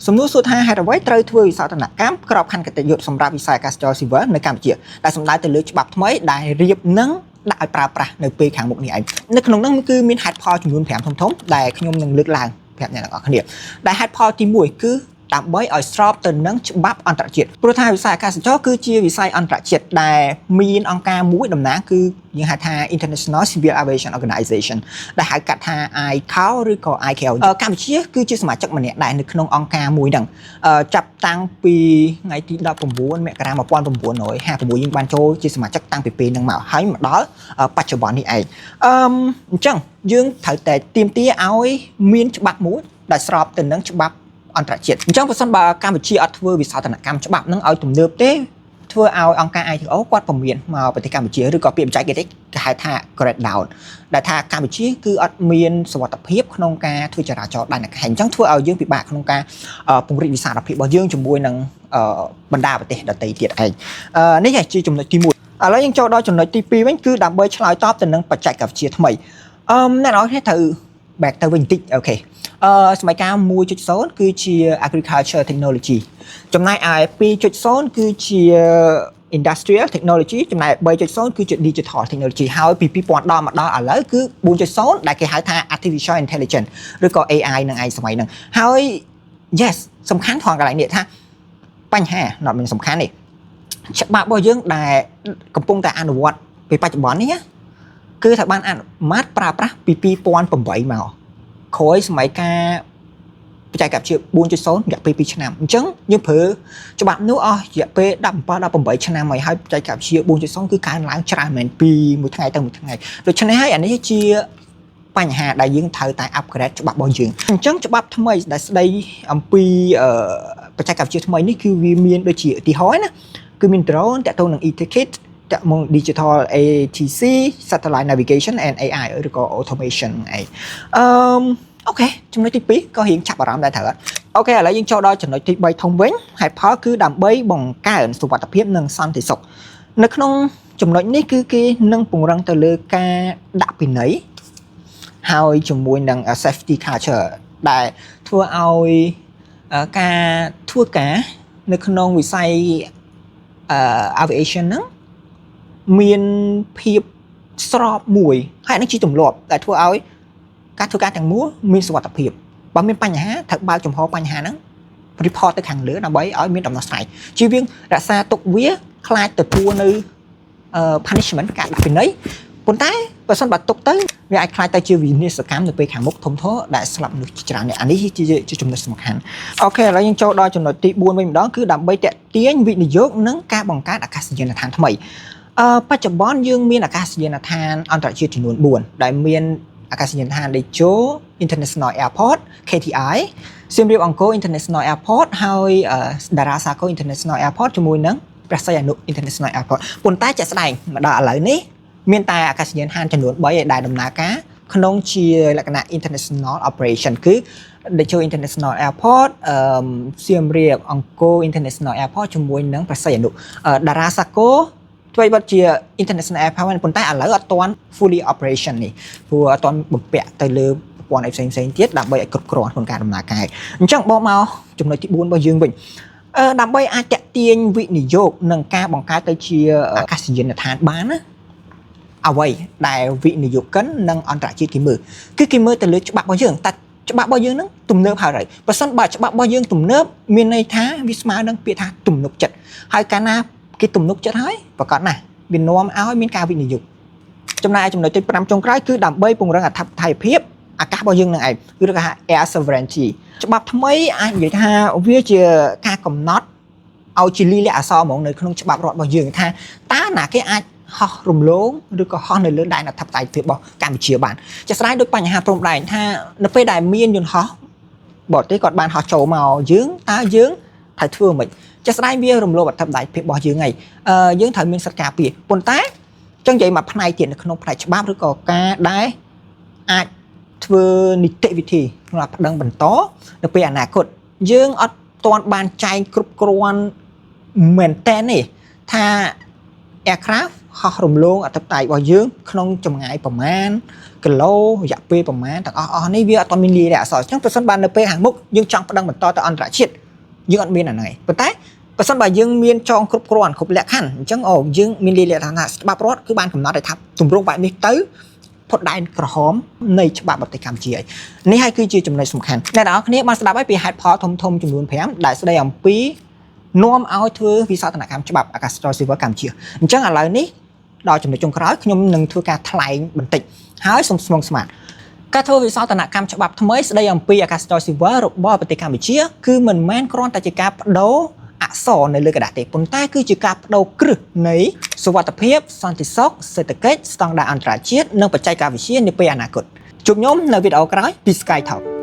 សំណួរសួរថាហេតុអ្វីត្រូវធ្វើវិសោធនកម្មក្របខ័ណ្ឌកិត្តិយសសម្រាប់វិស័យអាកាសចរស៊ីវិលនៅកម្ពុជាដែលសំដៅទៅលើច្បាប់ថ្មីដែលរៀបនឹងដាក់ឲ្យប្រើប្រាស់នៅពេលខាងមុខនេះឯងនៅក្នុងនោះគឺមានហេតុផលចំនួន5ធំៗដែលខ្ញុំនឹងលើកឡើងប្រាប់អ្នកទាំងអស់គ្នាដែលហេតុផលទី1គឺដើម្បីឲ្យស្របទៅនឹងច្បាប់អន្តរជាតិព្រោះថាវិស័យអាកាសចរគឺជាវិស័យអន្តរជាតិដែលមានអង្គការមួយតំណាងគឺយើងហៅថា International Civil Aviation Organization ដែលហៅកាត់ថា ICAO ឬក៏ ICAO កម្ពុជាគឺជាសមាជិកម្នាក់ដែរនៅក្នុងអង្គការមួយហ្នឹងចាប់តាំងពីថ្ងៃទី19មករា1956យើងបានចូលជាសមាជិកតាំងពីពេលហ្នឹងមកហើយមកដល់បច្ចុប្បន្ននេះឯងអញ្ចឹងយើងត្រូវតែទាមទារឲ្យមានច្បាប់មួយដែលស្របទៅនឹងច្បាប់អន្តរជាតិអញ្ចឹងបើសិនបើកម្ពុជាអត់ធ្វើវិសោធនកម្មច្បាប់នឹងឲ្យទំនើបទេធ្វើឲ្យអង្គការ ICAO គាត់ពំមានមកប្រទេសកម្ពុជាឬក៏ពាក្យបច្ចេកទេសគេហៅថា grade down ដែលថាកម្ពុជាគឺអត់មានសុវត្ថិភាពក្នុងការធ្វើចរាចរណ៍ដែនអាកាសអញ្ចឹងធ្វើឲ្យយើងពិបាកក្នុងការពង្រីកវិសាលភាពរបស់យើងជាមួយនឹងបណ្ដាប្រទេសដទៃទៀតឯងនេះជាចំណុចទី1ឥឡូវយើងចូលដល់ចំណុចទី2វិញគឺដើម្បីឆ្លើយតបទៅនឹងបច្ចេកវិទ្យាថ្មីអ្នកនរគ្នាត្រូវ back ទៅវិញបន្តិចអូខេសម័យកាល 1.0 គឺជា agriculture technology ចំណែកឯ 2.0 គឺជា industrial technology ចំណែក 3.0 គឺជា digital technology ហើយពី2010មកដល់ឥឡូវគឺ 4.0 ដែលគេហៅថា artificial intelligence ឬក៏ AI នឹងឯងសម័យហ្នឹងហើយ yes សំខាន់ផងកន្លែងនេះថាបញ្ហាnot មានសំខាន់នេះច្បាប់របស់យើងដែលកំពុងតែអនុវត្តពេលបច្ចុប្បន្ននេះគឺថាបានអនុម័តប្រើប្រាស់ពី2008មកក្រោយសម័យការបច្ចេកវិទ្យា 4.0 រយៈពេល2ឆ្នាំអញ្ចឹងយើងប្រើច្បាប់នោះអស់រយៈពេល17 18ឆ្នាំហើយបច្ចេកវិទ្យា 4.0 គឺកើនឡើងច្រើនមែនពីមួយថ្ងៃទៅមួយថ្ងៃដូច្នេះហើយអានេះជាបញ្ហាដែលយើងត្រូវតែ upgrade ច្បាប់របស់យើងអញ្ចឹងច្បាប់ថ្មីដែលស្ដីអំពីបច្ចេកវិទ្យាថ្មីនេះគឺវាមានដូចជាឧទាហរណ៍ណាគឺមាន drone តាក់ទងនឹង e-ticket តាក់ទង digital ATC satellite navigation and AI ឬក៏ automation ឯងអូខេចំណុចទី2ក៏រៀងចាប់អារម្មណ៍ដែរត្រូវអូខេឥឡូវយើងចូលដល់ចំណុចទី3ធំវិញហេតុផលគឺដើម្បីបង្កើនសុវត្ថិភាពនិងសន្តិសុខនៅក្នុងចំណុចនេះគឺគេនឹងពង្រឹងទៅលើការដាក់ពិន័យហើយជាមួយនឹង safety culture ដែលធ្វើឲ្យការធ្វើការនៅក្នុងវិស័យaviation ហ្នឹងមានភាពស្របមួយហើយនេះជាទម្លាប់ដែលធ្វើឲ្យការធ្វើការទាំងមូលមានសុវត្ថិភាពបើមានបញ្ហាត្រូវបើកចំហបញ្ហាហ្នឹង report ទៅខាងលើដើម្បីឲ្យមានដំណោះស្រាយជៀសវាងរក្សាទុកវាខ្លាចទទួលនៅpunishment ការដាក់ពិន័យប៉ុន្តែបើសិនបើទុកទៅវាអាចខ្លាចទៅជាវិនិស្សកម្មនៅពេលខាងមុខធំធោដែលស្លាប់មនុស្សច្រើននេះអានេះជាចំណុចសំខាន់អូខេឥឡូវយើងចូលដល់ចំណុចទី4វិញម្ដងគឺដើម្បីតាក់ទាញវិនិយោគនិងការបង្កើតអាកាសយានដ្ឋានថ្មីបច្ចុប្បន្នយើងមានអាកាសយានដ្ឋានអន្តរជាតិចំនួន4ដែលមានអាកាសយានដ្ឋានលេជោ International Airport KTI សៀមរាបអង្គរ International Airport ហើយតារាសាគរ International Airport ជាមួយនឹងព្រះសីហនុ International Airport ប៉ុន្តែជាក់ស្ដែងមកដល់ឥឡូវនេះមានតែអាកាសយានដ្ឋានចំនួន3ដែលដំណើរការក្នុងជាលក្ខណៈ international operation គឺ Decho International Airport សៀមរាបអង្គរ International Airport ជាមួយនឹងព្រះសីហនុតារាសាគរធ្វើឲ្យបាត់ជា international airport ប៉ុន្តែឥឡូវអត់ទាន់ fully operation នេះព្រោះអត់ទាន់បំពាក់ទៅលើប្រព័ន្ធផ្សេងៗទៀតដើម្បីឲ្យគ្រប់គ្រាន់ក្នុងការដំណើរការអញ្ចឹងបោះមកចំណុចទី4របស់យើងវិញដើម្បីអាចតាក់ទាញវិនិយោគនិងការបង្កើតទៅជាអាកាសយានដ្ឋានបានណាអ្វីដែលវិនិយោគិននិងអន្តរជាតិគេមើលគឺគេមើលទៅលើច្បាប់របស់យើងតែច្បាប់របស់យើងហ្នឹងទំនើបហើយបើសិនបើច្បាប់របស់យើងទំនើបមានន័យថាវាស្មើនឹងពាក្យថាទំនុកចិត្តហើយកាលណាគេទំនុកចិត្តហើយប្រកាសណាស់វានាំឲ្យមានការវិនិយោគចំណែកចំណុចទី5ចុងក្រោយគឺដើម្បីពង្រឹងអធិបតេយ្យភាពអាកាសរបស់យើងនឹងឯងគឺគេហៅ air sovereignty ច្បាប់ថ្មីអាចនិយាយថាវាជាការកំណត់ឲ្យជាលិលាអក្សរហ្មងនៅក្នុងច្បាប់រដ្ឋរបស់យើងថាតើណាគេអាចហោះរំលងឬក៏ហោះនៅលើដែនអធិបតេយ្យភាពរបស់កម្ពុជាបានជាក់ស្ដែងដូចបញ្ហាព្រំដែនថានៅពេលដែលមានយន្តហោះបរទេសគាត់បានហោះចូលមកយើងតើយើងត្រូវធ្វើមិនជាក់ស្ដែងវារំលោភអធិបតេយ្យភាពរបស់យើងហើយយើងត្រូវមានសិទ្ធិការពារប៉ុន្តែចឹងនិយាយមកផ្នែកទៀតនៅក្នុងផ្នែកច្បាប់ឬក៏ការដែលអាចធ្វើនីតិវិធីសម្រាប់ប្តឹងបន្តនៅពេលអនាគតយើងអត់ទាន់បានចែងគ្រប់គ្រាន់មែនតើនេះថា aircraft ហោះរំលងអធិបតេយ្យរបស់យើងក្នុងចម្ងាយប្រមាណគីឡូរយៈពេលប្រមាណទាំងអស់នេះវាអត់មានលាយអក្សរអញ្ចឹងប្រសិនបើនៅពេលខាងមុខយើងចង់ប្តឹងបន្តទៅអន្តរជាតិយើងអត់មានអាហ្នឹងឯងប៉ុន្តែប្រសិនបើយើងមានចងគ្រប់គ្រាន់គ្រប់លក្ខខណ្ឌអញ្ចឹងយើងមានលាយលក្ខណៈច្បាប់រដ្ឋគឺបានកំណត់ឲ្យថាទម្រង់បែបនេះទៅផុតដែនក្រហមនៃច្បាប់ប្រទេសកម្ពុជាឯនេះហើយគឺជាចំណុចសំខាន់អ្នកទាំងអស់គ្នាបានស្ដាប់ហើយពីហេតុផលធំចំនួន5ដែលស្ដីអំពីនាំឲ្យធ្វើវិសោធនកម្មច្បាប់អាកាសចរស៊ីវិលកម្ពុជាអញ្ចឹងឥឡូវនេះដល់ចំណុចចុងក្រោយខ្ញុំនឹងធ្វើការថ្លែងបន្តិចហើយសូមស្មងស្មាតការធ្វើវិសោធនកម្មច្បាប់ថ្មីស្ដីអំពីអាកាសចរស៊ីវិលរបស់ប្រទេសកម្ពុជាគឺមិនមែនគ្រាន់តែជាការបដូរអក្សរនៅលើกระดาษទេប៉ុន្តែគឺជាការបដូរគ្រឹះនៃសុវត្ថិភាពសន្តិសុខសេដ្ឋកិច្ចស្តង់ដារអន្តរជាតិនិងបច្ចេកវិទ្យានាពេលអនាគតជួបខ្ញុំនៅវីដេអូក្រោយពី Sky Talk